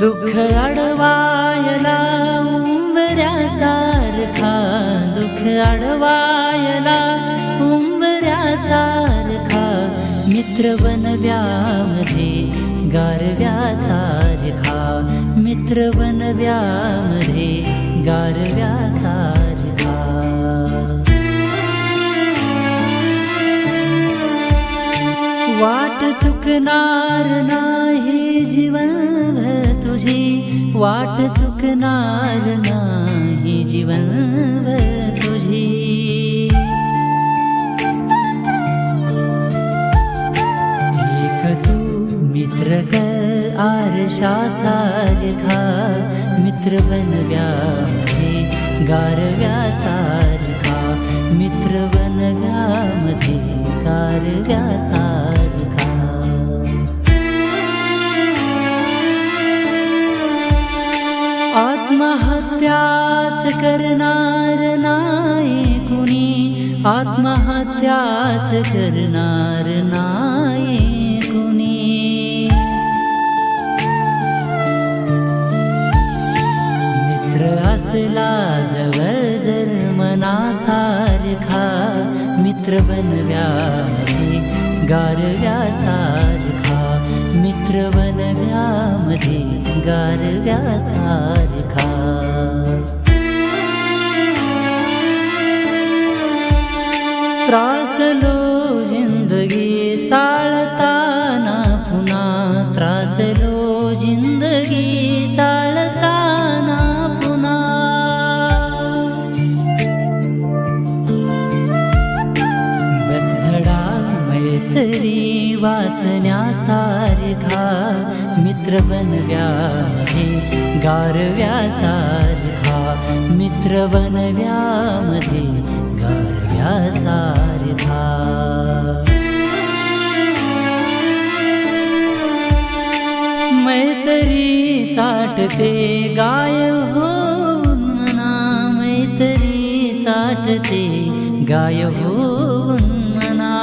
दुःख अडवायला उंबऱ्यासारखा, दुःख अडवायला उंबऱ्यासारखा, मित्र बनव्यामध्ये गारव्यासारखा, मित्र बनव्यामध्ये गारव्यासारखा. वाट चुकणार नाही जीवनभर तुझी, वाट चुकणार नाही जीवनभर तुझी. एक तू मित्र कर आरशासारखा, मित्र बनव्यामध्ये गारव्यासारखा, मित्र बनव्यामध्ये गारव्यासारखा. आत्महत्याच करणार नाही कुणी, आत्महत्याच करणार नाही कुणी. मित्र असला जवळ जर मनासारखा, मित्र बनव्यामध्ये गारव्यासारखा, मित्र बनव्यामध्ये गारव्यासारखा. त्रासलो जिंदगी चालताना पुन्हा, त्रासलो जिंदगी चालताना पुन्हा. बसधडा मैत्री वाचण्यासारखा, मित्र बनव्यामध्ये गारव्यासारखा, मित्र बनव्यामध्ये गारव्यासारखा. मैत्री चाटते गायब होऊन मना, मैत्री चाटते गायब होऊन मना.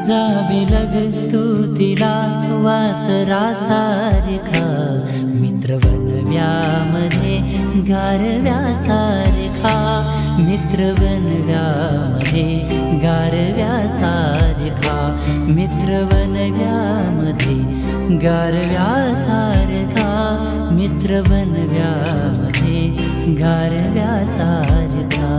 जावी लग तू तिला वासरासारखा, मित्र बनव्यामध्ये गारव्यासारखा, मित्र बनव्यामध्ये गारव्यासारखा, मित्र बनव्यामध्ये गारव्यासारखा, मित्र बनव्यामध्ये गारव्यासारखा.